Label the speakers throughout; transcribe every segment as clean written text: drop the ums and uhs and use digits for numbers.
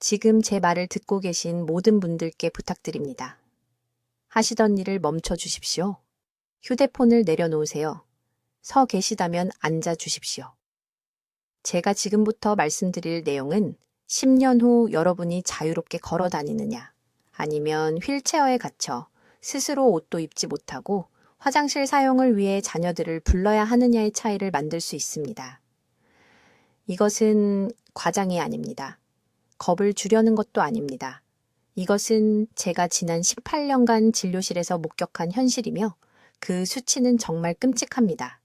Speaker 1: 지금 제 말을 듣고 계신 모든 분들께 부탁드립니다. 하시던 일을 멈춰 주십시오. 휴대폰을 내려놓으세요. 서 계시다면 앉아 주십시오. 제가 지금부터 말씀드릴 내용은 10년 후 여러분이 자유롭게 걸어 다니느냐, 아니면 휠체어에 갇혀 스스로 옷도 입지 못하고 화장실 사용을 위해 자녀들을 불러야 하느냐의 차이를 만들 수 있습니다. 이것은 과장이 아닙니다. 겁을 주려는 것도 아닙니다. 이것은 제가 지난 18년간 진료실에서 목격한 현실이며 그 수치는 정말 끔찍합니다.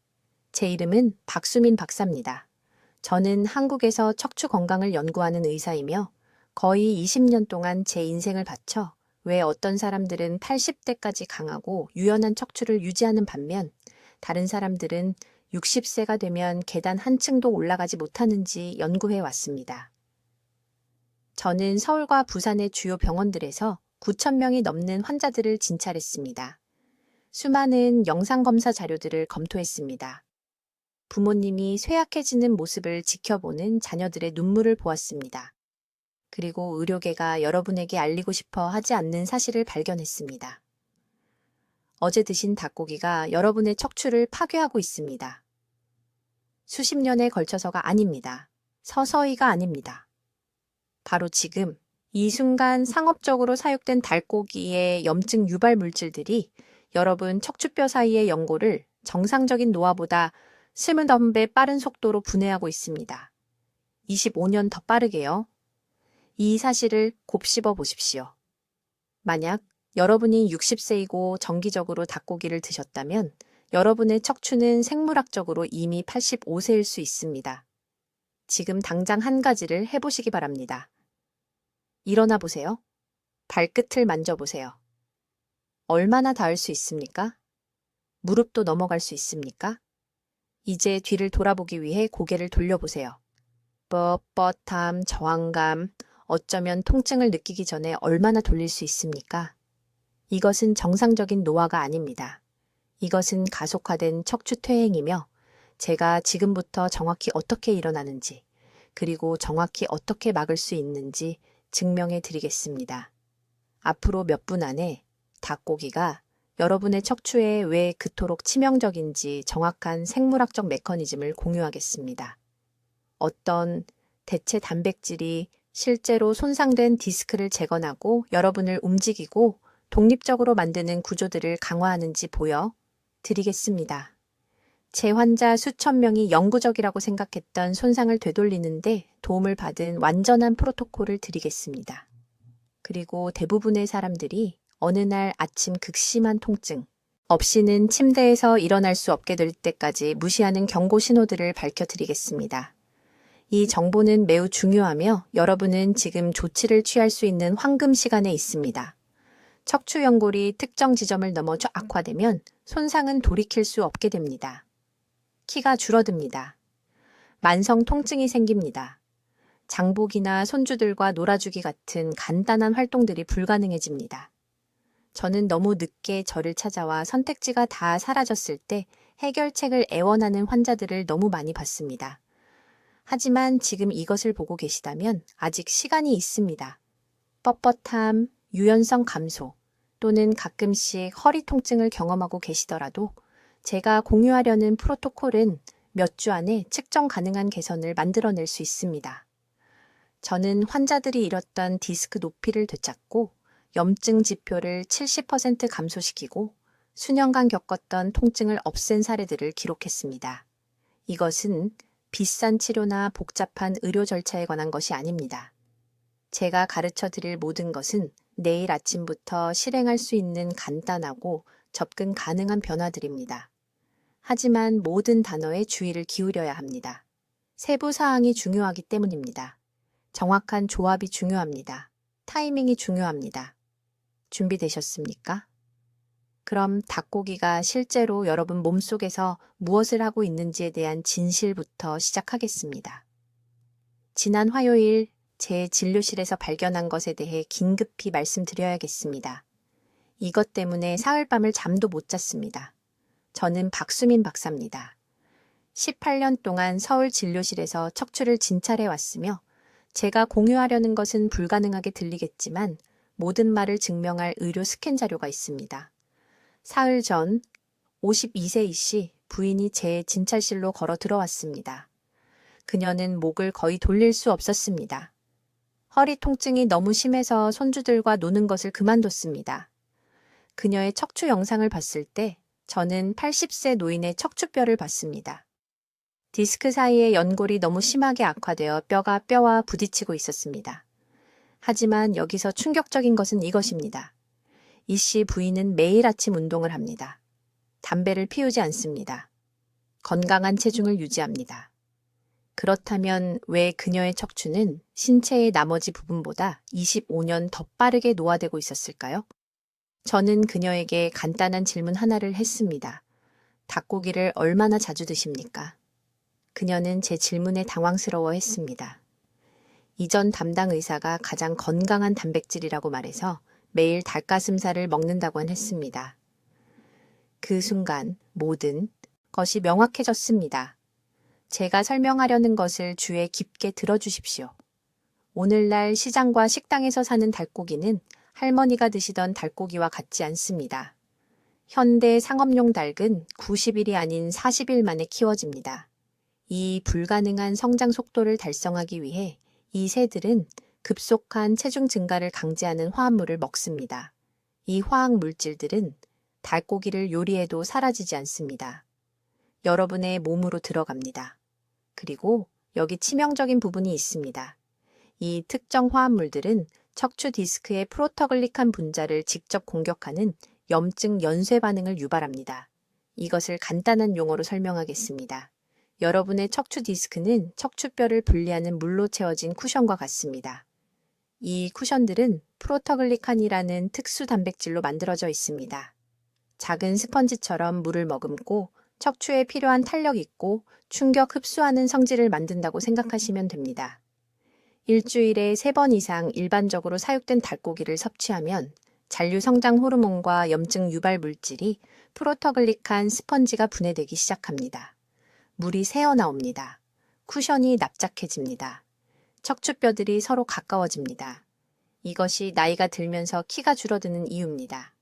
Speaker 1: 제 이름은 박수민 박사입니다. 저는 한국에서 척추 건강을 연구하는 의사이며 거의 20년 동안 제 인생을 바쳐 왜 어떤 사람들은 80대까지 강하고 유연한 척추를 유지하는 반면 다른 사람들은 60세가 되면 계단 한 층도 올라가지 못하는지 연구해 왔습니다. 저는 서울과 부산의 주요 병원들에서 9,000명이 넘는 환자들을 진찰했습니다. 수많은 영상검사 자료들을 검토했습니다. 부모님이 쇠약해지는 모습을 지켜보는 자녀들의 눈물을 보았습니다. 그리고 의료계가 여러분에게 알리고 싶어 하지 않는 사실을 발견했습니다. 어제 드신 닭고기가 여러분의 척추를 파괴하고 있습니다. 수십 년에 걸쳐서가 아닙니다. 서서히가 아닙니다. 바로 지금, 이 순간 상업적으로 사육된 닭고기의 염증 유발 물질들이 여러분 척추뼈 사이의 연골을 정상적인 노화보다 20배 빠른 속도로 분해하고 있습니다. 25년 더 빠르게요. 이 사실을 곱씹어 보십시오. 만약 여러분이 60세이고 정기적으로 닭고기를 드셨다면 여러분의 척추는 생물학적으로 이미 85세일 수 있습니다. 지금 당장 한 가지를 해보시기 바랍니다. 일어나 보세요. 발끝을 만져보세요. 얼마나 닿을 수 있습니까? 무릎도 넘어갈 수 있습니까? 이제 뒤를 돌아보기 위해 고개를 돌려보세요. 뻣뻣함, 저항감, 어쩌면 통증을 느끼기 전에 얼마나 돌릴 수 있습니까? 이것은 정상적인 노화가 아닙니다. 이것은 가속화된 척추 퇴행이며 제가 지금부터 정확히 어떻게 일어나는지 그리고 정확히 어떻게 막을 수 있는지 증명해 드리겠습니다. 앞으로 몇 분 안에 닭고기가 여러분의 척추에 왜 그토록 치명적인지 정확한 생물학적 메커니즘을 공유하겠습니다. 어떤 대체 단백질이 실제로 손상된 디스크를 재건하고 여러분을 움직이고 독립적으로 만드는 구조들을 강화하는지 보여 드리겠습니다. 제 환자 수천 명이 영구적이라고 생각했던 손상을 되돌리는데 도움을 받은 완전한 프로토콜을 드리겠습니다. 그리고 대부분의 사람들이 어느 날 아침 극심한 통증, 없이는 침대에서 일어날 수 없게 될 때까지 무시하는 경고 신호들을 밝혀드리겠습니다. 이 정보는 매우 중요하며 여러분은 지금 조치를 취할 수 있는 황금 시간에 있습니다. 척추 연골이 특정 지점을 넘어 악화되면 손상은 돌이킬 수 없게 됩니다. 키가 줄어듭니다. 만성 통증이 생깁니다. 장복이나 손주들과 놀아주기 같은 간단한 활동들이 불가능해집니다. 저는 너무 늦게 저를 찾아와 선택지가 다 사라졌을 때 해결책을 애원하는 환자들을 너무 많이 봤습니다. 하지만 지금 이것을 보고 계시다면 아직 시간이 있습니다. 뻣뻣함, 유연성 감소 또는 가끔씩 허리 통증을 경험하고 계시더라도 제가 공유하려는 프로토콜은 몇 주 안에 측정 가능한 개선을 만들어낼 수 있습니다. 저는 환자들이 잃었던 디스크 높이를 되찾고 염증 지표를 70% 감소시키고 수년간 겪었던 통증을 없앤 사례들을 기록했습니다. 이것은 비싼 치료나 복잡한 의료 절차에 관한 것이 아닙니다. 제가 가르쳐 드릴 모든 것은 내일 아침부터 실행할 수 있는 간단하고 접근 가능한 변화들입니다. 하지만 모든 단어에 주의를 기울여야 합니다. 세부 사항이 중요하기 때문입니다. 정확한 조합이 중요합니다. 타이밍이 중요합니다. 준비되셨습니까? 그럼 닭고기가 실제로 여러분 몸속에서 무엇을 하고 있는지에 대한 진실부터 시작하겠습니다. 지난 화요일 제 진료실에서 발견한 것에 대해 긴급히 말씀드려야겠습니다. 이것 때문에 사흘밤을 잠도 못 잤습니다. 저는 박수민 박사입니다. 18년 동안 서울 진료실에서 척추를 진찰해 왔으며 제가 공유하려는 것은 불가능하게 들리겠지만 모든 말을 증명할 의료 스캔 자료가 있습니다. 사흘 전 52세 이씨 부인이 제 진찰실로 걸어 들어왔습니다. 그녀는 목을 거의 돌릴 수 없었습니다. 허리 통증이 너무 심해서 손주들과 노는 것을 그만뒀습니다. 그녀의 척추 영상을 봤을 때 저는 80세 노인의 척추뼈를 봤습니다. 디스크 사이의 연골이 너무 심하게 악화되어 뼈가 뼈와 부딪히고 있었습니다. 하지만 여기서 충격적인 것은 이것입니다. 이 씨 부인은 매일 아침 운동을 합니다. 담배를 피우지 않습니다. 건강한 체중을 유지합니다. 그렇다면 왜 그녀의 척추는 신체의 나머지 부분보다 25년 더 빠르게 노화되고 있었을까요? 저는 그녀에게 간단한 질문 하나를 했습니다. 닭고기를 얼마나 자주 드십니까? 그녀는 제 질문에 당황스러워했습니다. 이전 담당 의사가 가장 건강한 단백질이라고 말해서 매일 닭가슴살을 먹는다고 했습니다. 그 순간 모든 것이 명확해졌습니다. 제가 설명하려는 것을 주에 깊게 들어주십시오. 오늘날 시장과 식당에서 사는 닭고기는 할머니가 드시던 닭고기와 같지 않습니다. 현대 상업용 닭은 90일이 아닌 40일 만에 키워집니다. 이 불가능한 성장 속도를 달성하기 위해 이 새들은 급속한 체중 증가를 강제하는 화합물을 먹습니다. 이 화학 물질들은 닭고기를 요리해도 사라지지 않습니다. 여러분의 몸으로 들어갑니다. 그리고 여기 치명적인 부분이 있습니다. 이 특정 화합물들은 척추 디스크의 프로터글리칸 분자를 직접 공격하는 염증 연쇄 반응을 유발합니다. 이것을 간단한 용어로 설명하겠습니다. 여러분의 척추 디스크는 척추뼈를 분리하는 물로 채워진 쿠션과 같습니다. 이 쿠션들은 프로터글리칸이라는 특수 단백질로 만들어져 있습니다. 작은 스펀지처럼 물을 머금고 척추에 필요한 탄력 있고 충격 흡수하는 성질을 만든다고 생각하시면 됩니다. 일주일에 3번 이상 일반적으로 사육된 닭고기를 섭취하면 잔류성장 호르몬과 염증 유발 물질이 프로터글리칸 스펀지가 분해되기 시작합니다. 물이 새어나옵니다. 쿠션이 납작해집니다. 척추뼈들이 서로 가까워집니다. 이것이 나이가 들면서 키가 줄어드는 이유입니다.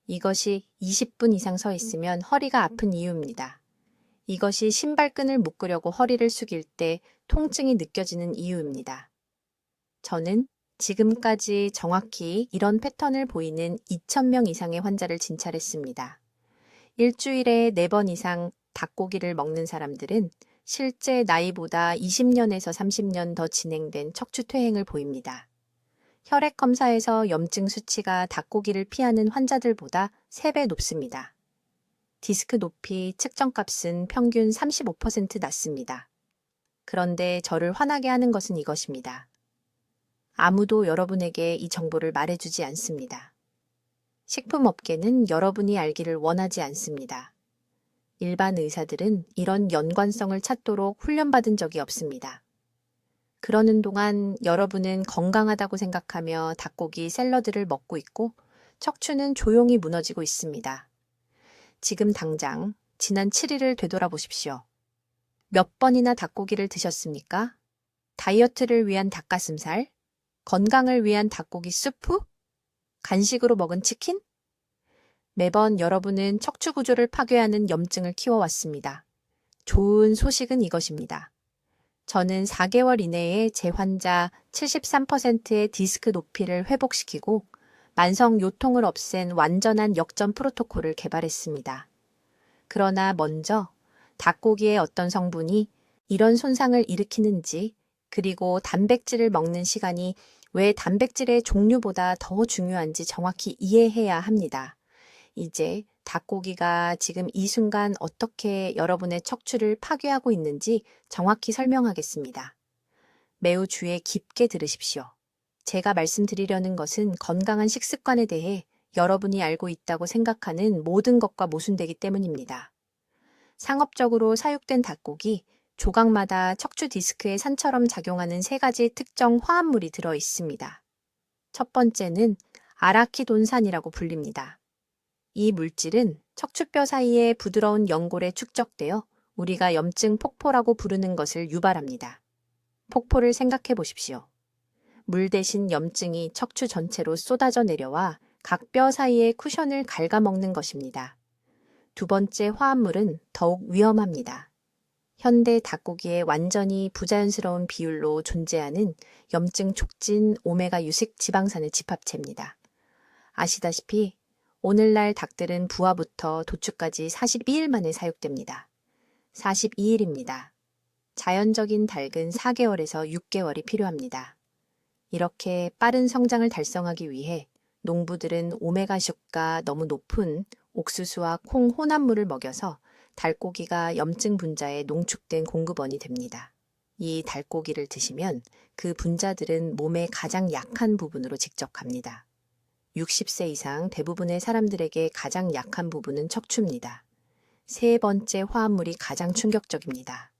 Speaker 1: 이것이 20분 이상 서 있으면 허리가 아픈 이유입니다. 이것이 신발끈을 묶으려고 허리를 숙일 때 통증이 느껴지는 이유입니다. 저는 지금까지 정확히 이런 패턴을 보이는 2,000명 이상의 환자를 진찰했습니다. 일주일에 4번 이상 닭고기를 먹는 사람들은 실제 나이보다 20년에서 30년 더 진행된 척추퇴행을 보입니다. 혈액 검사에서 염증 수치가 닭고기를 피하는 환자들보다 3배 높습니다. 디스크 높이 측정값은 평균 35% 낮습니다. 그런데 저를 화나게 하는 것은 이것입니다. 아무도 여러분에게 이 정보를 말해주지 않습니다. 식품업계는 여러분이 알기를 원하지 않습니다. 일반 의사들은 이런 연관성을 찾도록 훈련받은 적이 없습니다. 그러는 동안 여러분은 건강하다고 생각하며 닭고기 샐러드를 먹고 있고 척추는 조용히 무너지고 있습니다. 지금 당장 지난 7일을 되돌아보십시오. 몇 번이나 닭고기를 드셨습니까? 다이어트를 위한 닭가슴살? 건강을 위한 닭고기 수프? 간식으로 먹은 치킨? 매번 여러분은 척추 구조를 파괴하는 염증을 키워왔습니다. 좋은 소식은 이것입니다. 저는 4개월 이내에 제 환자 73%의 디스크 높이를 회복시키고 만성 요통을 없앤 완전한 역전 프로토콜을 개발했습니다. 그러나 먼저 닭고기의 어떤 성분이 이런 손상을 일으키는지, 그리고 단백질을 먹는 시간이 왜 단백질의 종류보다 더 중요한지 정확히 이해해야 합니다. 이제 닭고기가 지금 이 순간 어떻게 여러분의 척추를 파괴하고 있는지 정확히 설명하겠습니다. 매우 주의 깊게 들으십시오. 제가 말씀드리려는 것은 건강한 식습관에 대해 여러분이 알고 있다고 생각하는 모든 것과 모순되기 때문입니다. 상업적으로 사육된 닭고기, 조각마다 척추 디스크의 산처럼 작용하는 3가지 특정 화합물이 들어 있습니다. 첫 번째는 아라키돈산이라고 불립니다. 이 물질은 척추뼈 사이의 부드러운 연골에 축적되어 우리가 염증 폭포라고 부르는 것을 유발합니다. 폭포를 생각해 보십시오. 물 대신 염증이 척추 전체로 쏟아져 내려와 각 뼈 사이의 쿠션을 갉아먹는 것입니다. 두 번째 화합물은 더욱 위험합니다. 현대 닭고기에 완전히 부자연스러운 비율로 존재하는 염증 촉진 오메가 유식 지방산의 집합체입니다. 아시다시피 오늘날 닭들은 부화부터 도축까지 42일 만에 사육됩니다. 42일입니다. 자연적인 닭은 4개월에서 6개월이 필요합니다. 이렇게 빠른 성장을 달성하기 위해 농부들은 오메가6가 너무 높은 옥수수와 콩 혼합물을 먹여서 닭고기가 염증 분자에 농축된 공급원이 됩니다. 이 닭고기를 드시면 그 분자들은 몸의 가장 약한 부분으로 직접 갑니다. 60세 이상 대부분의 사람들에게 가장 약한 부분은 척추입니다. 세 번째 화합물이 가장 충격적입니다.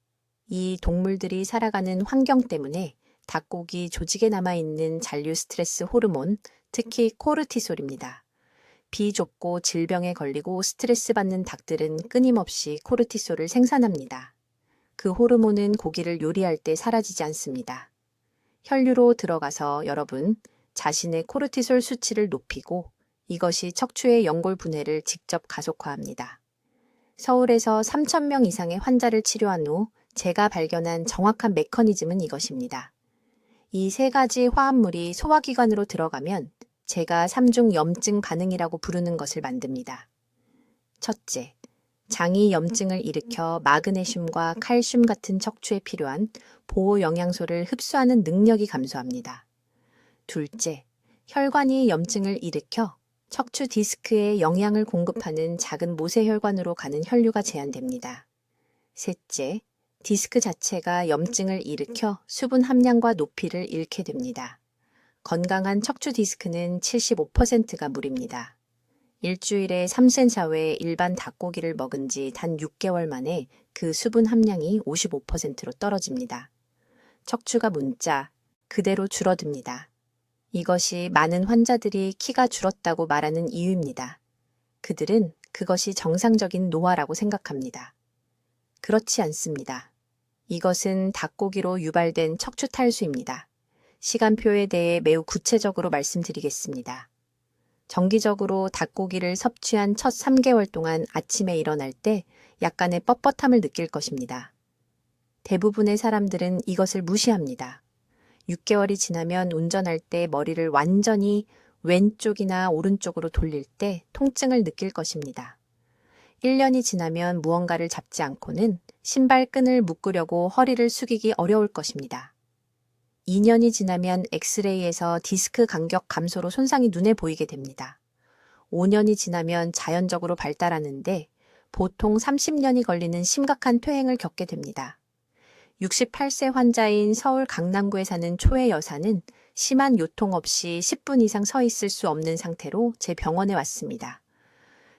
Speaker 1: 이 동물들이 살아가는 환경 때문에 닭고기 조직에 남아있는 잔류 스트레스 호르몬, 특히 코르티솔입니다. 비좁고 질병에 걸리고 스트레스 받는 닭들은 끊임없이 코르티솔을 생산합니다. 그 호르몬은 고기를 요리할 때 사라지지 않습니다. 혈류로 들어가서 여러분 자신의 코르티솔 수치를 높이고 이것이 척추의 연골 분해를 직접 가속화합니다. 서울에서 3,000명 이상의 환자를 치료한 후 제가 발견한 정확한 메커니즘은 이것입니다. 이 세 가지 화합물이 소화기관으로 들어가면 제가 3중 염증 반응이라고 부르는 것을 만듭니다. 첫째, 장이 염증을 일으켜 마그네슘과 칼슘 같은 척추에 필요한 보호 영양소를 흡수하는 능력이 감소합니다. 둘째, 혈관이 염증을 일으켜 척추 디스크에 영양을 공급하는 작은 모세혈관으로 가는 혈류가 제한됩니다. 셋째, 디스크 자체가 염증을 일으켜 수분 함량과 높이를 잃게 됩니다. 건강한 척추 디스크는 75%가 물입니다. 일주일에 3cm의 일반 닭고기를 먹은 지 단 6개월 만에 그 수분 함량이 55%로 떨어집니다. 척추가 문자 그대로 줄어듭니다. 이것이 많은 환자들이 키가 줄었다고 말하는 이유입니다. 그들은 그것이 정상적인 노화라고 생각합니다. 그렇지 않습니다. 이것은 닭고기로 유발된 척추 탈수입니다. 시간표에 대해 매우 구체적으로 말씀드리겠습니다. 정기적으로 닭고기를 섭취한 첫 3개월 동안 아침에 일어날 때 약간의 뻣뻣함을 느낄 것입니다. 대부분의 사람들은 이것을 무시합니다. 6개월이 지나면 운전할 때 머리를 완전히 왼쪽이나 오른쪽으로 돌릴 때 통증을 느낄 것입니다. 1년이 지나면 무언가를 잡지 않고는 신발끈을 묶으려고 허리를 숙이기 어려울 것입니다. 2년이 지나면 엑스레이에서 디스크 간격 감소로 손상이 눈에 보이게 됩니다. 5년이 지나면 자연적으로 발달하는데 보통 30년이 걸리는 심각한 퇴행을 겪게 됩니다. 68세 환자인 서울 강남구에 사는 초의 여사는 심한 요통 없이 10분 이상 서 있을 수 없는 상태로 제 병원에 왔습니다.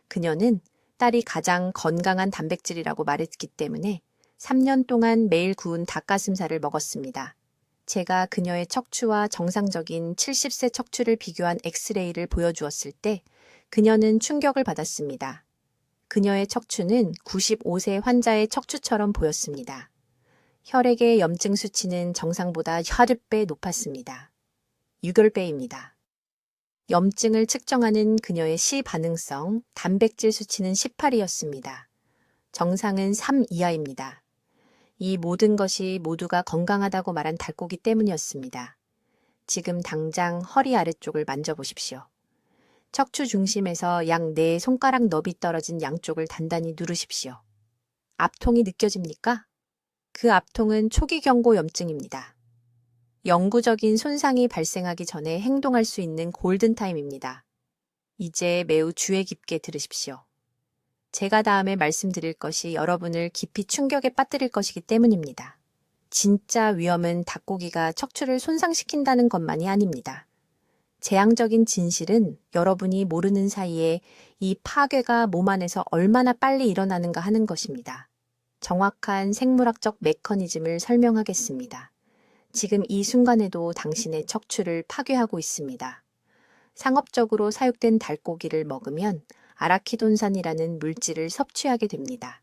Speaker 1: 그녀는 딸이 가장 건강한 단백질이라고 말했기 때문에 3년 동안 매일 구운 닭가슴살을 먹었습니다. 제가 그녀의 척추와 정상적인 70세 척추를 비교한 엑스레이를 보여주었을 때 그녀는 충격을 받았습니다. 그녀의 척추는 95세 환자의 척추처럼 보였습니다. 혈액의 염증 수치는 정상보다 80배 높았습니다. 6월배입니다. 염증을 측정하는 그녀의 시반응성 단백질 수치는 18이었습니다. 정상은 3 이하입니다. 이 모든 것이 모두가 건강하다고 말한 닭고기 때문이었습니다. 지금 당장 허리 아래쪽을 만져보십시오. 척추 중심에서 약 4손가락 너비 떨어진 양쪽을 단단히 누르십시오. 압통이 느껴집니까? 그 압통은 초기 경고 염증입니다. 영구적인 손상이 발생하기 전에 행동할 수 있는 골든타임입니다. 이제 매우 주의 깊게 들으십시오. 제가 다음에 말씀드릴 것이 여러분을 깊이 충격에 빠뜨릴 것이기 때문입니다. 진짜 위험은 닭고기가 척추를 손상시킨다는 것만이 아닙니다. 재앙적인 진실은 여러분이 모르는 사이에 이 파괴가 몸 안에서 얼마나 빨리 일어나는가 하는 것입니다. 정확한 생물학적 메커니즘을 설명하겠습니다. 지금 이 순간에도 당신의 척추를 파괴하고 있습니다. 상업적으로 사육된 닭고기를 먹으면 아라키돈산이라는 물질을 섭취하게 됩니다.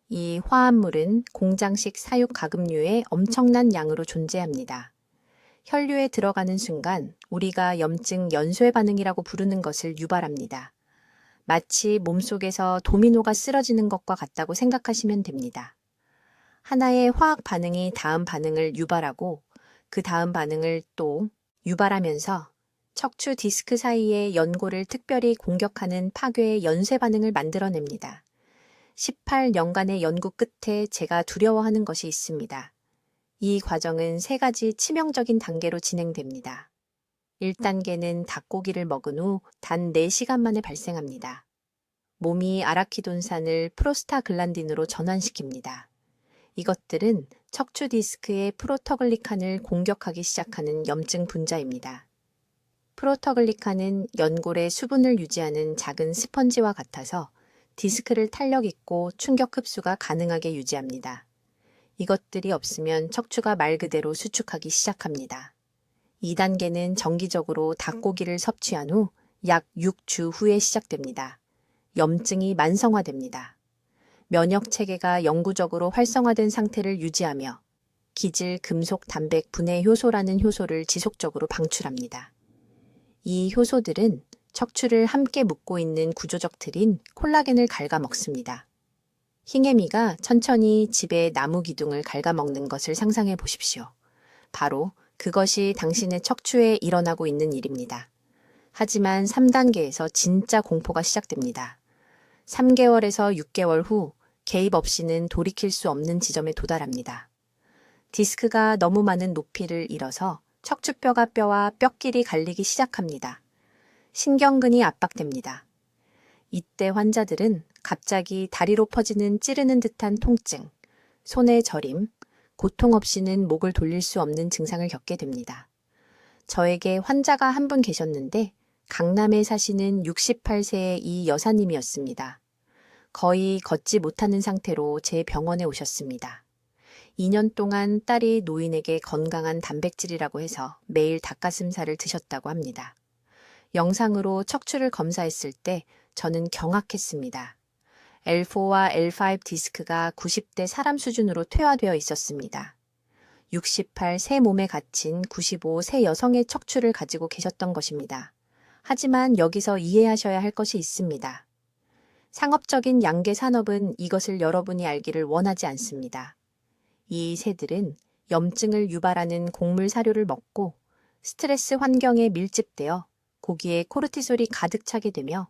Speaker 1: 이 화합물은 공장식 사육 가금류에 엄청난 양으로 존재합니다. 혈류에 들어가는 순간 우리가 염증 연쇄 반응이라고 부르는 것을 유발합니다. 마치 몸속에서 도미노가 쓰러지는 것과 같다고 생각하시면 됩니다. 하나의 화학 반응이 다음 반응을 유발하고 그 다음 반응을 또 유발하면서 척추 디스크 사이의 연골을 특별히 공격하는 파괴의 연쇄 반응을 만들어냅니다. 18년간의 연구 끝에 제가 두려워하는 것이 있습니다. 이 과정은 3가지 치명적인 단계로 진행됩니다. 1단계는 닭고기를 먹은 후 단 4시간 만에 발생합니다. 몸이 아라키돈산을 프로스타글란딘으로 전환시킵니다. 이것들은 척추 디스크의 프로터글리칸을 공격하기 시작하는 염증 분자입니다. 프로터글리칸은 연골의 수분을 유지하는 작은 스펀지와 같아서 디스크를 탄력 있고 충격 흡수가 가능하게 유지합니다. 이것들이 없으면 척추가 말 그대로 수축하기 시작합니다. 2단계는 정기적으로 닭고기를 섭취한 후 약 6주 후에 시작됩니다. 염증이 만성화됩니다. 면역 체계가 영구적으로 활성화된 상태를 유지하며 기질, 금속, 단백, 분해 효소라는 효소를 지속적으로 방출합니다. 이 효소들은 척추를 함께 묶고 있는 구조적 틀인 콜라겐을 갉아먹습니다. 흰개미가 천천히 집의 나무 기둥을 갉아먹는 것을 상상해 보십시오. 바로 그것이 당신의 척추에 일어나고 있는 일입니다. 하지만 3단계에서 진짜 공포가 시작됩니다. 3개월에서 6개월 후 개입 없이는 돌이킬 수 없는 지점에 도달합니다. 디스크가 너무 많은 높이를 잃어서 척추뼈가 뼈와 뼈끼리 갈리기 시작합니다. 신경근이 압박됩니다. 이때 환자들은 갑자기 다리로 퍼지는 찌르는 듯한 통증, 손의 저림, 고통 없이는 목을 돌릴 수 없는 증상을 겪게 됩니다. 저에게 환자가 한 분 계셨는데 강남에 사시는 68세의 이 여사님이었습니다. 거의 걷지 못하는 상태로 제 병원에 오셨습니다. 2년 동안 딸이 노인에게 건강한 단백질이라고 해서 매일 닭가슴살을 드셨다고 합니다. 영상으로 척추를 검사했을 때 저는 경악했습니다. L4와 L5 디스크가 90대 사람 수준으로 퇴화되어 있었습니다. 68 새 몸에 갇힌 95 새 여성의 척추를 가지고 계셨던 것입니다. 하지만 여기서 이해하셔야 할 것이 있습니다. 상업적인 양계 산업은 이것을 여러분이 알기를 원하지 않습니다. 이 새들은 염증을 유발하는 곡물 사료를 먹고 스트레스 환경에 밀집되어 고기에 코르티솔이 가득 차게 되며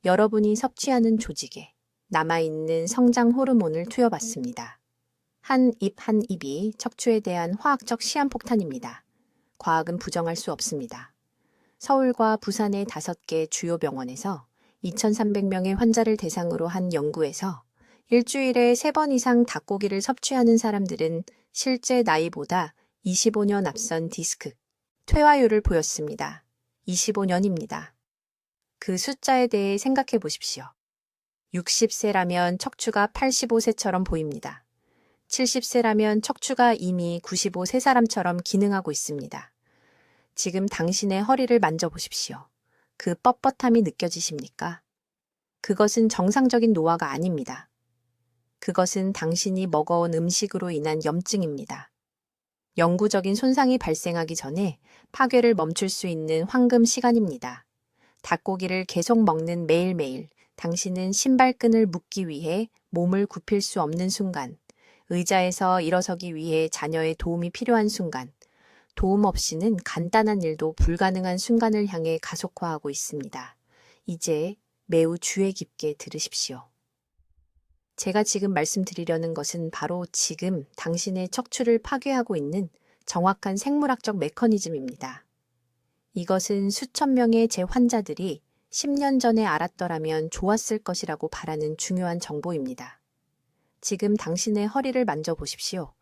Speaker 1: 여러분이 섭취하는 조직에 남아있는 성장 호르몬을 투여받습니다. 한 입 한 입이 척추에 대한 화학적 시한폭탄입니다. 과학은 부정할 수 없습니다. 서울과 부산의 5개 주요 병원에서 2,300명의 환자를 대상으로 한 연구에서 일주일에 3번 이상 닭고기를 섭취하는 사람들은 실제 나이보다 25년 앞선 디스크, 퇴화율을 보였습니다. 25년입니다. 그 숫자에 대해 생각해 보십시오. 60세라면 척추가 85세처럼 보입니다. 70세라면 척추가 이미 95세 사람처럼 기능하고 있습니다. 지금 당신의 허리를 만져보십시오. 그 뻣뻣함이 느껴지십니까? 그것은 정상적인 노화가 아닙니다. 그것은 당신이 먹어온 음식으로 인한 염증입니다. 영구적인 손상이 발생하기 전에 파괴를 멈출 수 있는 황금 시간입니다. 닭고기를 계속 먹는 매일매일 당신은 신발끈을 묶기 위해 몸을 굽힐 수 없는 순간, 의자에서 일어서기 위해 자녀의 도움이 필요한 순간, 도움 없이는 간단한 일도 불가능한 순간을 향해 가속화하고 있습니다. 이제 매우 주의 깊게 들으십시오. 제가 지금 말씀드리려는 것은 바로 지금 당신의 척추를 파괴하고 있는 정확한 생물학적 메커니즘입니다. 이것은 수천 명의 제 환자들이 10년 전에 알았더라면 좋았을 것이라고 바라는 중요한 정보입니다. 지금 당신의 허리를 만져보십시오.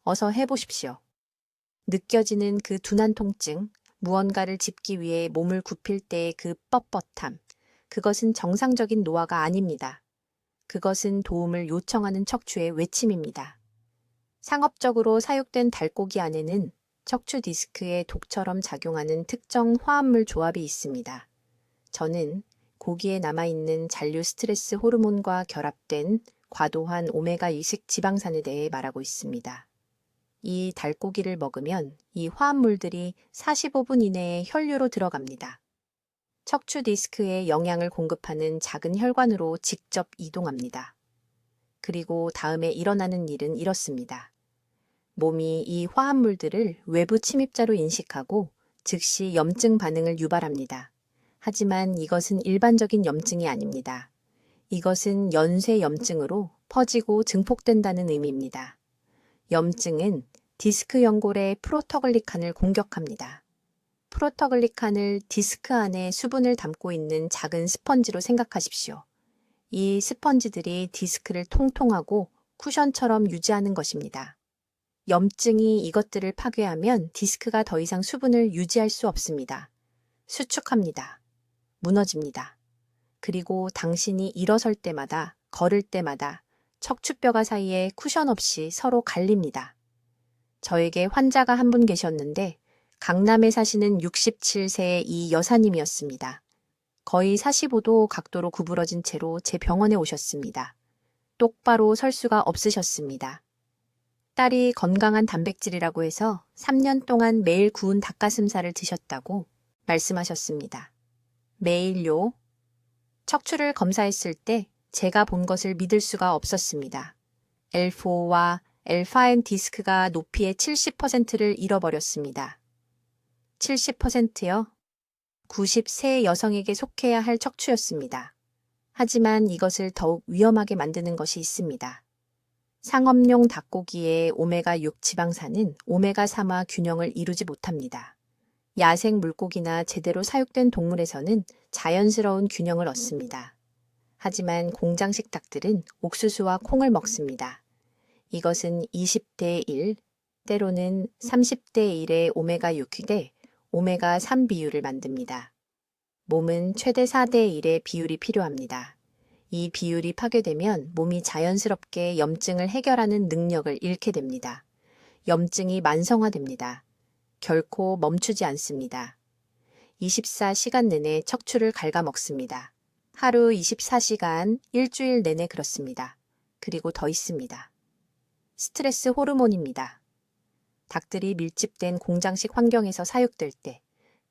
Speaker 1: 어서 해보십시오. 느껴지는 그 둔한 통증, 무언가를 짚기 위해 몸을 굽힐 때의 그 뻣뻣함, 그것은 정상적인 노화가 아닙니다. 그것은 도움을 요청하는 척추의 외침입니다. 상업적으로 사육된 닭고기 안에는 척추 디스크에 독처럼 작용하는 특정 화합물 조합이 있습니다. 저는 고기에 남아있는 잔류 스트레스 호르몬과 결합된 과도한 오메가 2식 지방산에 대해 말하고 있습니다. 이 닭고기를 먹으면 이 화합물들이 45분 이내에 혈류로 들어갑니다. 척추 디스크에 영양을 공급하는 작은 혈관으로 직접 이동합니다. 그리고 다음에 일어나는 일은 이렇습니다. 몸이 이 화합물들을 외부 침입자로 인식하고 즉시 염증 반응을 유발합니다. 하지만 이것은 일반적인 염증이 아닙니다. 이것은 연쇄 염증으로 퍼지고 증폭된다는 의미입니다. 염증은 디스크 연골의 프로터글리칸을 공격합니다. 프로터글리칸을 디스크 안에 수분을 담고 있는 작은 스펀지로 생각하십시오. 이 스펀지들이 디스크를 통통하고 쿠션처럼 유지하는 것입니다. 염증이 이것들을 파괴하면 디스크가 더 이상 수분을 유지할 수 없습니다. 수축합니다. 무너집니다. 그리고 당신이 일어설 때마다, 걸을 때마다 척추뼈가 사이에 쿠션 없이 서로 갈립니다. 저에게 환자가 한 분 계셨는데 강남에 사시는 67세의 이 여사님이었습니다. 거의 45도 각도로 구부러진 채로 제 병원에 오셨습니다. 똑바로 설 수가 없으셨습니다. 딸이 건강한 단백질이라고 해서 3년 동안 매일 구운 닭가슴살을 드셨다고 말씀하셨습니다. 매일요? 척추를 검사했을 때 제가 본 것을 믿을 수가 없었습니다. L4와 L5 디스크가 높이의 70%를 잃어버렸습니다. 70%요? 90세 여성에게 속해야 할 척추였습니다. 하지만 이것을 더욱 위험하게 만드는 것이 있습니다. 상업용 닭고기의 오메가6 지방산은 오메가3와 균형을 이루지 못합니다. 야생 물고기나 제대로 사육된 동물에서는 자연스러운 균형을 얻습니다. 하지만 공장식 닭들은 옥수수와 콩을 먹습니다. 이것은 20대 1, 때로는 30대 1의 오메가6 대 오메가3 비율을 만듭니다. 몸은 최대 4대 1의 비율이 필요합니다. 이 비율이 파괴되면 몸이 자연스럽게 염증을 해결하는 능력을 잃게 됩니다. 염증이 만성화됩니다. 결코 멈추지 않습니다. 24시간 내내 척추를 갉아먹습니다. 하루 24시간, 일주일 내내 그렇습니다. 그리고 더 있습니다. 스트레스 호르몬입니다. 닭들이 밀집된 공장식 환경에서 사육될 때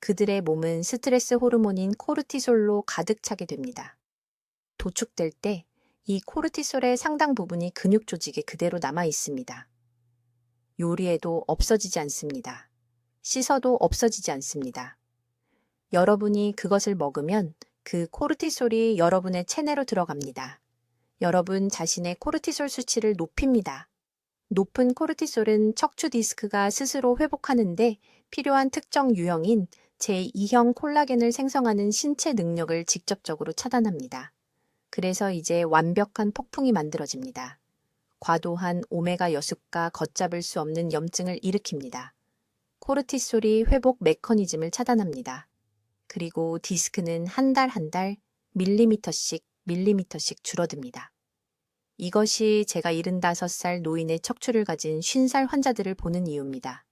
Speaker 1: 그들의 몸은 스트레스 호르몬인 코르티솔로 가득 차게 됩니다. 도축될 때 이 코르티솔의 상당 부분이 근육 조직에 그대로 남아 있습니다. 요리해도 없어지지 않습니다. 씻어도 없어지지 않습니다. 여러분이 그것을 먹으면 그 코르티솔이 여러분의 체내로 들어갑니다. 여러분 자신의 코르티솔 수치를 높입니다. 높은 코르티솔은 척추 디스크가 스스로 회복하는데 필요한 특정 유형인 제2형 콜라겐을 생성하는 신체 능력을 직접적으로 차단합니다. 그래서 이제 완벽한 폭풍이 만들어집니다. 과도한 오메가 여습과 걷잡을 수 없는 염증을 일으킵니다. 코르티솔이 회복 메커니즘을 차단합니다. 그리고 디스크는 한 달 한 달 밀리미터씩 줄어듭니다. 이것이 제가 75살 노인의 척추를 가진 50살 환자들을 보는 이유입니다.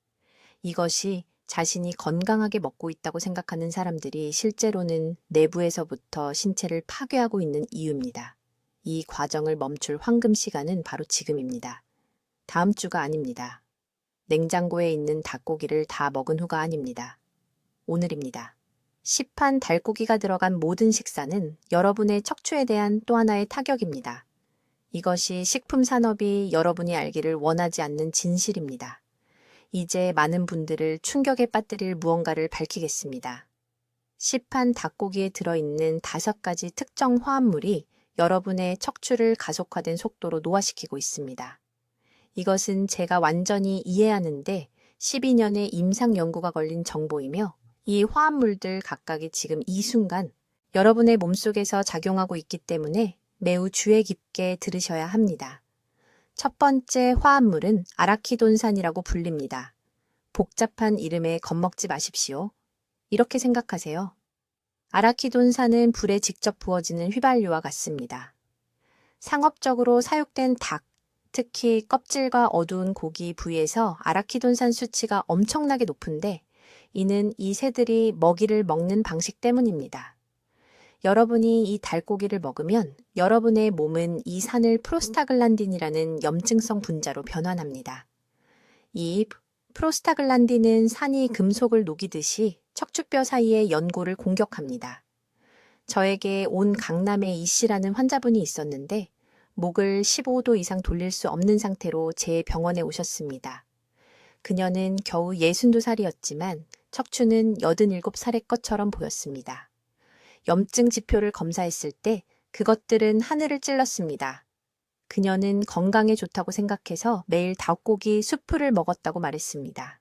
Speaker 1: 이것이 자신이 건강하게 먹고 있다고 생각하는 사람들이 실제로는 내부에서부터 신체를 파괴하고 있는 이유입니다. 이 과정을 멈출 황금 시간은 바로 지금입니다. 다음 주가 아닙니다. 냉장고에 있는 닭고기를 다 먹은 후가 아닙니다. 오늘입니다. 시판 닭고기가 들어간 모든 식사는 여러분의 척추에 대한 또 하나의 타격입니다. 이것이 식품 산업이 여러분이 알기를 원하지 않는 진실입니다. 이제 많은 분들을 충격에 빠뜨릴 무언가를 밝히겠습니다. 시판 닭고기에 들어있는 5가지 특정 화합물이 여러분의 척추를 가속화된 속도로 노화시키고 있습니다. 이것은 제가 완전히 이해하는데 12년의 임상 연구가 걸린 정보이며 이 화합물들 각각이 지금 이 순간 여러분의 몸속에서 작용하고 있기 때문에 매우 주의 깊게 들으셔야 합니다. 첫 번째 화합물은 아라키돈산이라고 불립니다. 복잡한 이름에 겁먹지 마십시오. 이렇게 생각하세요. 아라키돈산은 불에 직접 부어지는 휘발유와 같습니다. 상업적으로 사육된 닭, 특히 껍질과 어두운 고기 부위에서 아라키돈산 수치가 엄청나게 높은데 이는 이 새들이 먹이를 먹는 방식 때문입니다. 여러분이 이 닭고기를 먹으면 여러분의 몸은 이 산을 프로스타글란딘이라는 염증성 분자로 변환합니다. 이 프로스타글란딘은 산이 금속을 녹이듯이 척추뼈 사이의 연골을 공격합니다. 저에게 온 강남에 이 씨라는 환자분이 있었는데 목을 15도 이상 돌릴 수 없는 상태로 제 병원에 오셨습니다. 그녀는 겨우 62살이었지만 척추는 87살의 것처럼 보였습니다. 염증 지표를 검사했을 때 그것들은 하늘을 찔렀습니다. 그녀는 건강에 좋다고 생각해서 매일 닭고기 수프를 먹었다고 말했습니다.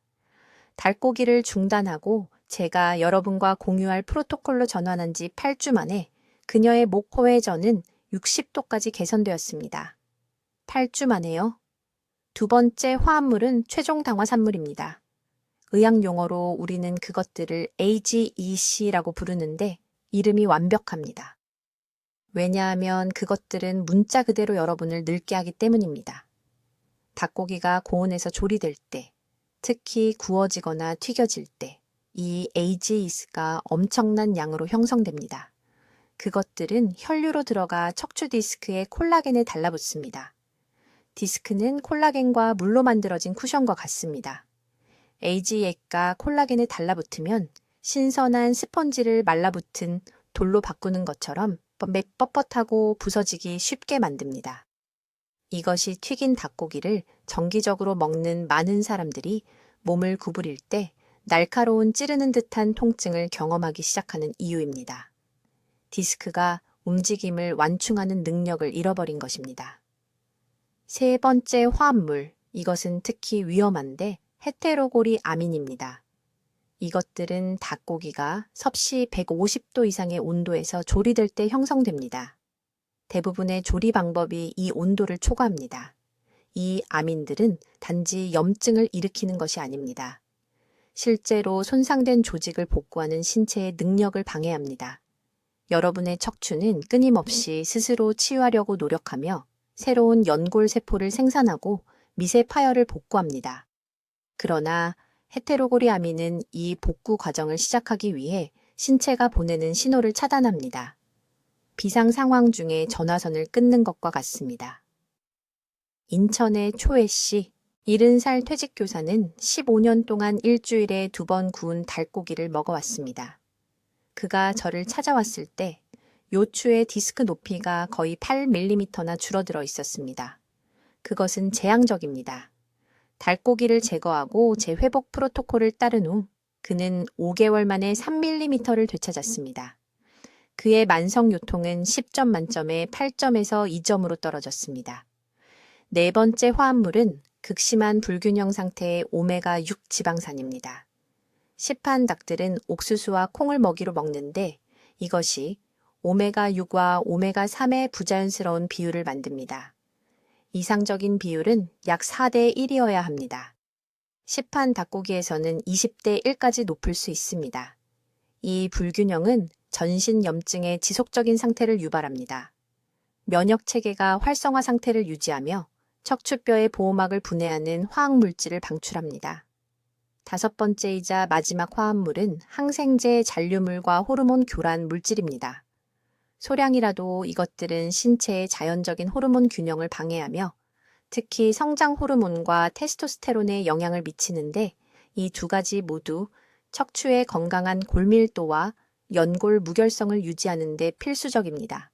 Speaker 1: 닭고기를 중단하고 제가 여러분과 공유할 프로토콜로 전환한 지 8주 만에 그녀의 목 호회전은 60도까지 개선되었습니다. 8주 만에요. 두 번째 화합물은 최종 당화산물입니다. 의학 용어로 우리는 그것들을 AGEC라고 부르는데 이름이 완벽합니다. 왜냐하면 그것들은 문자 그대로 여러분을 늙게 하기 때문입니다. 닭고기가 고온에서 조리될 때, 특히 구워지거나 튀겨질 때, 이 AGE가 엄청난 양으로 형성됩니다. 그것들은 혈류로 들어가 척추 디스크에 콜라겐을 달라붙습니다. 디스크는 콜라겐과 물로 만들어진 쿠션과 같습니다. AGE가 콜라겐에 달라붙으면 신선한 스펀지를 말라붙은 돌로 바꾸는 것처럼 뻣뻣하고 부서지기 쉽게 만듭니다. 이것이 튀긴 닭고기를 정기적으로 먹는 많은 사람들이 몸을 구부릴 때 날카로운 찌르는 듯한 통증을 경험하기 시작하는 이유입니다. 디스크가 움직임을 완충하는 능력을 잃어버린 것입니다. 세 번째 화합물, 이것은 특히 위험한데 헤테로고리 아민입니다. 이것들은 닭고기가 섭씨 150도 이상의 온도에서 조리될 때 형성됩니다. 대부분의 조리 방법이 이 온도를 초과합니다. 이 아민들은 단지 염증을 일으키는 것이 아닙니다. 실제로 손상된 조직을 복구하는 신체의 능력을 방해합니다. 여러분의 척추는 끊임없이 스스로 치유하려고 노력하며 새로운 연골 세포를 생산하고 미세 파열을 복구합니다. 그러나 헤테로고리 아민은 이 복구 과정을 시작하기 위해 신체가 보내는 신호를 차단합니다. 비상 상황 중에 전화선을 끊는 것과 같습니다. 인천의 초혜 씨, 70살 퇴직교사는 15년 동안 일주일에 2번 구운 닭고기를 먹어왔습니다. 그가 저를 찾아왔을 때 요추의 디스크 높이가 거의 8mm나 줄어들어 있었습니다. 그것은 재앙적입니다. 닭고기를 제거하고 재회복 프로토콜을 따른 후 그는 5개월 만에 3mm를 되찾았습니다. 그의 만성 요통은 10점 만점에 8점에서 2점으로 떨어졌습니다. 네 번째 화합물은 극심한 불균형 상태의 오메가6 지방산입니다. 시판 닭들은 옥수수와 콩을 먹이로 먹는데 이것이 오메가6과 오메가3의 부자연스러운 비율을 만듭니다. 이상적인 비율은 약 4대 1이어야 합니다. 시판 닭고기에서는 20대 1까지 높을 수 있습니다. 이 불균형은 전신 염증의 지속적인 상태를 유발합니다. 면역 체계가 활성화 상태를 유지하며 척추뼈의 보호막을 분해하는 화학물질을 방출합니다. 다섯 번째이자 마지막 화합물은 항생제 잔류물과 호르몬 교란 물질입니다. 소량이라도 이것들은 신체의 자연적인 호르몬 균형을 방해하며 특히 성장 호르몬과 테스토스테론에 영향을 미치는데 이 두 가지 모두 척추의 건강한 골밀도와 연골 무결성을 유지하는 데 필수적입니다.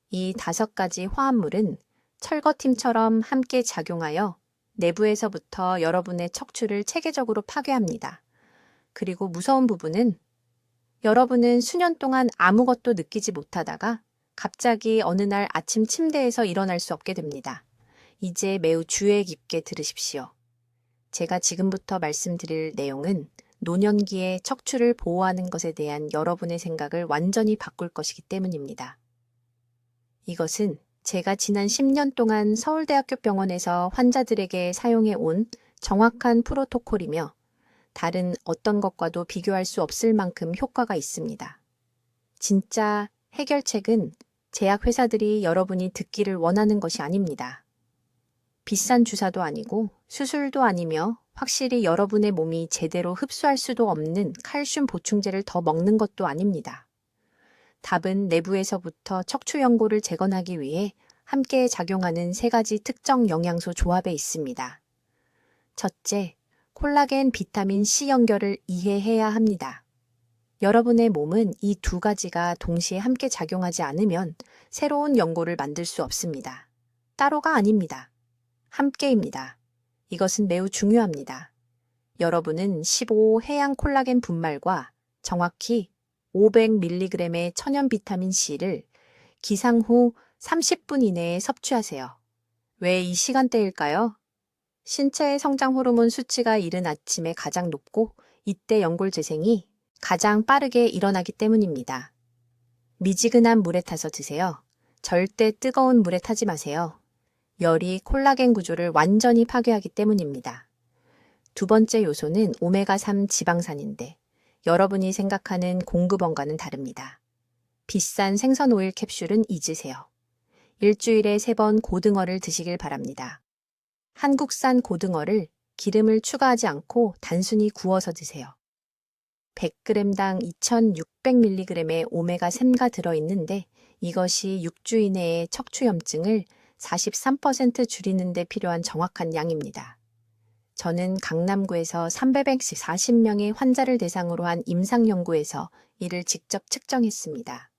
Speaker 1: 이 5가지 화합물은 철거팀처럼 함께 작용하여 내부에서부터 여러분의 척추를 체계적으로 파괴합니다. 그리고 무서운 부분은 여러분은 수년 동안 아무것도 느끼지 못하다가 갑자기 어느 날 아침 침대에서 일어날 수 없게 됩니다. 이제 매우 주의 깊게 들으십시오. 제가 지금부터 말씀드릴 내용은 노년기에 척추를 보호하는 것에 대한 여러분의 생각을 완전히 바꿀 것이기 때문입니다. 이것은 제가 지난 10년 동안 서울대학교 병원에서 환자들에게 사용해 온 정확한 프로토콜이며 다른 어떤 것과도 비교할 수 없을 만큼 효과가 있습니다. 진짜 해결책은 제약회사들이 여러분이 듣기를 원하는 것이 아닙니다. 비싼 주사도 아니고 수술도 아니며 확실히 여러분의 몸이 제대로 흡수할 수도 없는 칼슘 보충제를 더 먹는 것도 아닙니다. 답은 내부에서부터 척추 연골을 재건하기 위해 함께 작용하는 3가지 특정 영양소 조합에 있습니다. 첫째, 콜라겐 비타민 C 연결을 이해해야 합니다. 여러분의 몸은 이 두 가지가 동시에 함께 작용하지 않으면 새로운 연고를 만들 수 없습니다. 따로가 아닙니다. 함께입니다. 이것은 매우 중요합니다. 여러분은 15 해양 콜라겐 분말과 정확히 500mg의 천연 비타민 C를 기상 후 30분 이내에 섭취하세요. 왜 이 시간대일까요? 신체의 성장 호르몬 수치가 이른 아침에 가장 높고 이때 연골 재생이 가장 빠르게 일어나기 때문입니다. 미지근한 물에 타서 드세요. 절대 뜨거운 물에 타지 마세요. 열이 콜라겐 구조를 완전히 파괴하기 때문입니다. 두 번째 요소는 오메가3 지방산인데 여러분이 생각하는 공급원과는 다릅니다. 비싼 생선 오일 캡슐은 잊으세요. 일주일에 3번 고등어를 드시길 바랍니다. 한국산 고등어를 기름을 추가하지 않고 단순히 구워서 드세요. 100g당 2600mg의 오메가3가 들어있는데 이것이 6주 이내의 척추염증을 43% 줄이는 데 필요한 정확한 양입니다. 저는 강남구에서 340명의 환자를 대상으로 한 임상연구에서 이를 직접 측정했습니다.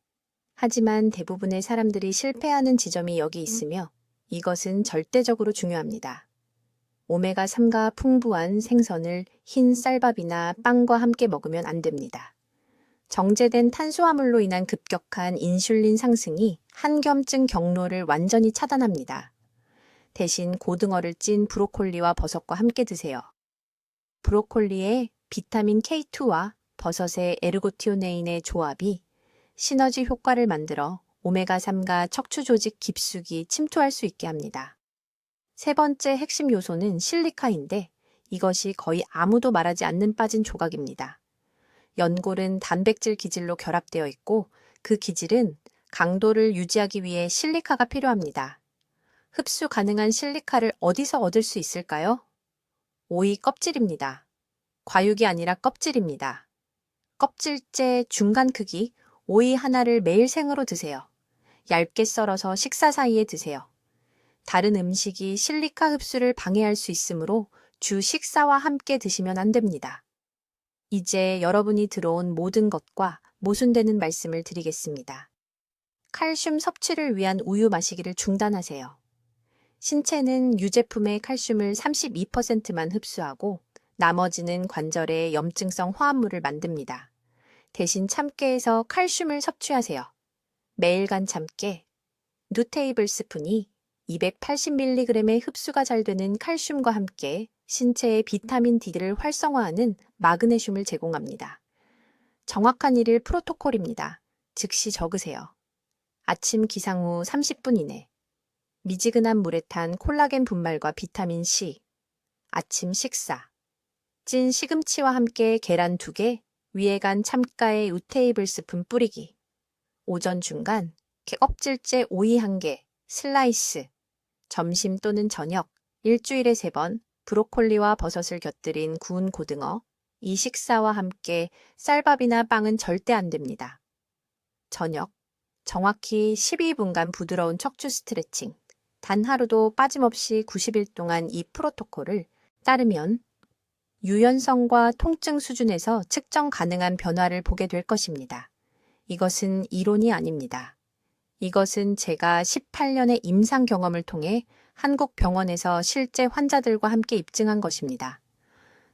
Speaker 1: 하지만 대부분의 사람들이 실패하는 지점이 여기 있으며 이것은 절대적으로 중요합니다. 오메가3가 풍부한 생선을 흰 쌀밥이나 빵과 함께 먹으면 안 됩니다. 정제된 탄수화물로 인한 급격한 인슐린 상승이 한겸증 경로를 완전히 차단합니다. 대신 고등어를 찐 브로콜리와 버섯과 함께 드세요. 브로콜리의 비타민 K2와 버섯의 에르고티오네인의 조합이 시너지 효과를 만들어 오메가3가 척추 조직 깊숙이 침투할 수 있게 합니다. 세 번째 핵심 요소는 실리카인데 이것이 거의 아무도 말하지 않는 빠진 조각입니다. 연골은 단백질 기질로 결합되어 있고 그 기질은 강도를 유지하기 위해 실리카가 필요합니다. 흡수 가능한 실리카를 어디서 얻을 수 있을까요? 오이 껍질입니다. 과육이 아니라 껍질입니다. 껍질째 중간 크기 오이 하나를 매일 생으로 드세요. 얇게 썰어서 식사 사이에 드세요. 다른 음식이 실리카 흡수를 방해할 수 있으므로 주 식사와 함께 드시면 안 됩니다. 이제 여러분이 들어온 모든 것과 모순되는 말씀을 드리겠습니다. 칼슘 섭취를 위한 우유 마시기를 중단하세요. 신체는 유제품의 칼슘을 32%만 흡수하고 나머지는 관절에 염증성 화합물을 만듭니다. 대신 참깨에서 칼슘을 섭취하세요. 매일간 참깨, 누테이블 스푼이 280mg의 흡수가 잘 되는 칼슘과 함께 신체의 비타민 D를 활성화하는 마그네슘을 제공합니다. 정확한 일일 프로토콜입니다. 즉시 적으세요. 아침 기상 후 30분 이내. 미지근한 물에 탄 콜라겐 분말과 비타민 C. 아침 식사. 찐 시금치와 함께 계란 2개, 위에 간 참가에 우테이블 스푼 뿌리기. 오전 중간, 껍질째 오이 1개, 슬라이스. 점심 또는 저녁, 일주일에 3번 브로콜리와 버섯을 곁들인 구운 고등어. 이 식사와 함께 쌀밥이나 빵은 절대 안 됩니다. 저녁, 정확히 12분간 부드러운 척추 스트레칭. 단 하루도 빠짐없이 90일 동안 이 프로토콜을 따르면 유연성과 통증 수준에서 측정 가능한 변화를 보게 될 것입니다. 이것은 이론이 아닙니다. 이것은 제가 18년의 임상 경험을 통해 한국 병원에서 실제 환자들과 함께 입증한 것입니다.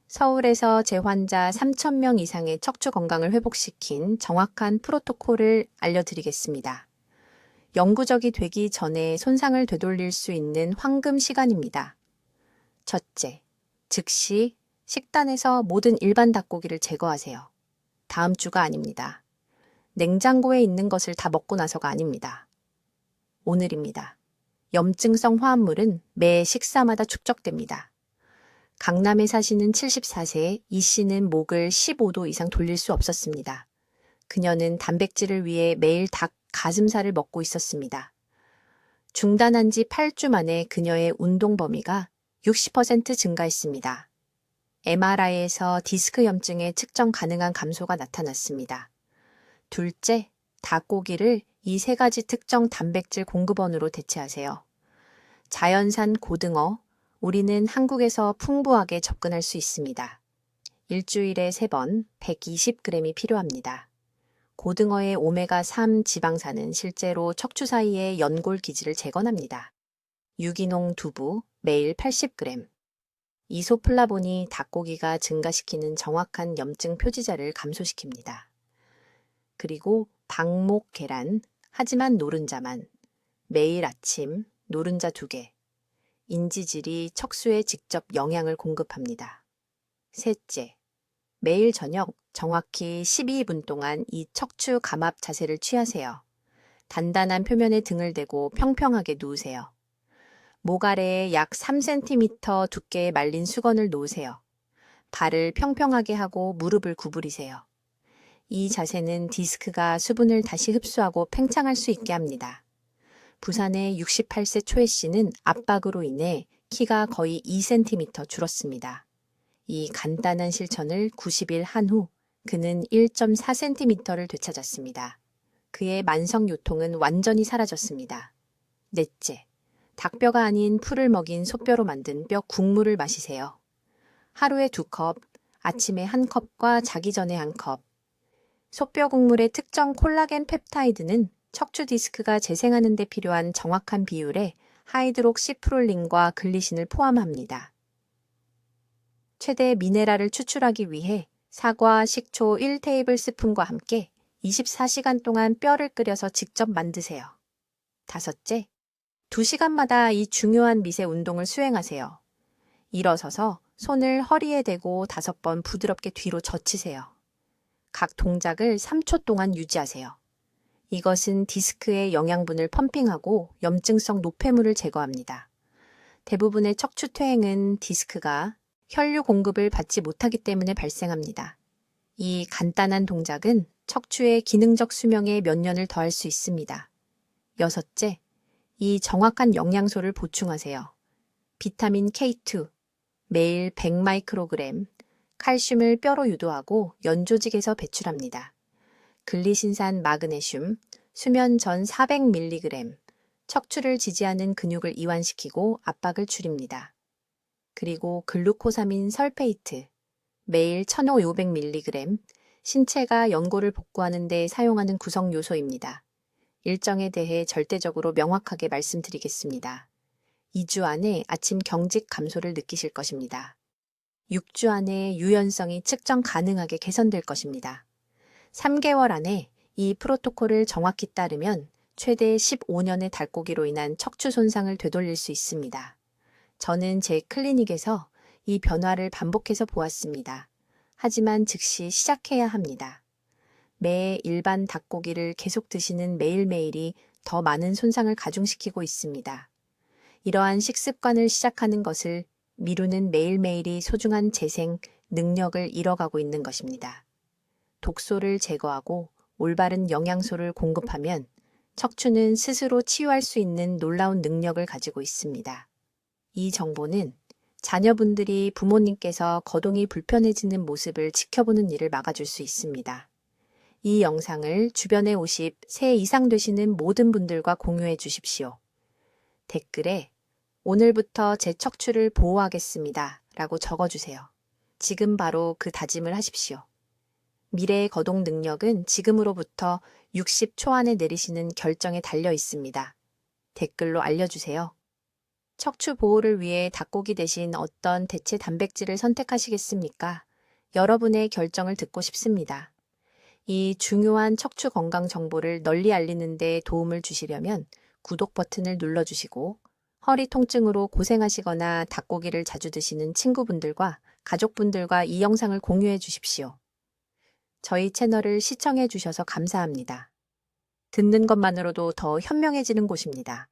Speaker 1: 서울에서 제 환자 3,000명 이상의 척추 건강을 회복시킨 정확한 프로토콜을 알려드리겠습니다. 영구적이 되기 전에 손상을 되돌릴 수 있는 황금 시간입니다. 첫째, 즉시 식단에서 모든 일반 닭고기를 제거하세요. 다음 주가 아닙니다. 냉장고에 있는 것을 다 먹고 나서가 아닙니다. 오늘입니다. 염증성 화합물은 매 식사마다 축적됩니다. 강남에 사시는 74세의 이 씨는 목을 15도 이상 돌릴 수 없었습니다. 그녀는 단백질을 위해 매일 닭 가슴살을 먹고 있었습니다. 중단한 지 8주 만에 그녀의 운동 범위가 60% 증가했습니다. MRI에서 디스크 염증의 측정 가능한 감소가 나타났습니다. 둘째, 닭고기를 이 3가지 특정 단백질 공급원으로 대체하세요. 자연산 고등어, 우리는 한국에서 풍부하게 접근할 수 있습니다. 일주일에 3번 120g이 필요합니다. 고등어의 오메가3 지방산은 실제로 척추 사이의 연골 기질을 재건합니다. 유기농 두부 매일 80g. 이소플라본이 닭고기가 증가시키는 정확한 염증 표지자를 감소시킵니다. 그리고 방목 계란, 하지만 노른자만. 매일 아침 노른자 2개. 인지질이 척수에 직접 영양을 공급합니다. 셋째, 매일 저녁 정확히 12분 동안 이 척추 감압 자세를 취하세요. 단단한 표면에 등을 대고 평평하게 누우세요. 목 아래에 약 3cm 두께의 말린 수건을 놓으세요. 발을 평평하게 하고 무릎을 구부리세요. 이 자세는 디스크가 수분을 다시 흡수하고 팽창할 수 있게 합니다. 부산의 68세 초혜 씨는 압박으로 인해 키가 거의 2cm 줄었습니다. 이 간단한 실천을 90일 한 후 그는 1.4cm를 되찾았습니다. 그의 만성 요통은 완전히 사라졌습니다. 넷째, 닭뼈가 아닌 풀을 먹인 소뼈로 만든 뼈 국물을 마시세요. 하루에 2컵, 아침에 1컵과 자기 전에 1컵. 소뼈 국물의 특정 콜라겐 펩타이드는 척추 디스크가 재생하는 데 필요한 정확한 비율의 하이드록시프롤린과 글리신을 포함합니다. 최대 미네랄을 추출하기 위해 사과, 식초 1테이블스푼과 함께 24시간 동안 뼈를 끓여서 직접 만드세요. 다섯째, 2시간마다 이 중요한 미세 운동을 수행하세요. 일어서서 손을 허리에 대고 5번 부드럽게 뒤로 젖히세요. 각 동작을 3초 동안 유지하세요. 이것은 디스크의 영양분을 펌핑하고 염증성 노폐물을 제거합니다. 대부분의 척추 퇴행은 디스크가 혈류 공급을 받지 못하기 때문에 발생합니다. 이 간단한 동작은 척추의 기능적 수명에 몇 년을 더할 수 있습니다. 여섯째, 이 정확한 영양소를 보충하세요. 비타민 K2, 매일 100마이크로그램, 칼슘을 뼈로 유도하고 연조직에서 배출합니다. 글리신산 마그네슘, 수면 전 400mg, 척추를 지지하는 근육을 이완시키고 압박을 줄입니다. 그리고 글루코사민 설페이트, 매일 1500mg, 신체가 연골을 복구하는 데 사용하는 구성 요소입니다. 일정에 대해 절대적으로 명확하게 말씀드리겠습니다. 2주 안에 아침 경직 감소를 느끼실 것입니다. 6주 안에 유연성이 측정 가능하게 개선될 것입니다. 3개월 안에 이 프로토콜을 정확히 따르면 최대 15년의 닭고기로 인한 척추 손상을 되돌릴 수 있습니다. 저는 제 클리닉에서 이 변화를 반복해서 보았습니다. 하지만 즉시 시작해야 합니다. 매 일반 닭고기를 계속 드시는 매일매일이 더 많은 손상을 가중시키고 있습니다. 이러한 식습관을 시작하는 것을 미루는 매일매일이 소중한 재생, 능력을 잃어가고 있는 것입니다. 독소를 제거하고 올바른 영양소를 공급하면 척추는 스스로 치유할 수 있는 놀라운 능력을 가지고 있습니다. 이 정보는 자녀분들이 부모님께서 거동이 불편해지는 모습을 지켜보는 일을 막아줄 수 있습니다. 이 영상을 주변에 50세 이상 되시는 모든 분들과 공유해 주십시오. 댓글에 오늘부터 제 척추를 보호하겠습니다 라고 적어주세요. 지금 바로 그 다짐을 하십시오. 미래의 거동 능력은 지금으로부터 60초 안에 내리시는 결정에 달려 있습니다. 댓글로 알려주세요. 척추 보호를 위해 닭고기 대신 어떤 대체 단백질을 선택하시겠습니까? 여러분의 결정을 듣고 싶습니다. 이 중요한 척추 건강 정보를 널리 알리는 데 도움을 주시려면 구독 버튼을 눌러주시고 허리 통증으로 고생하시거나 닭고기를 자주 드시는 친구분들과 가족분들과 이 영상을 공유해 주십시오. 저희 채널을 시청해 주셔서 감사합니다. 듣는 것만으로도 더 현명해지는 곳입니다.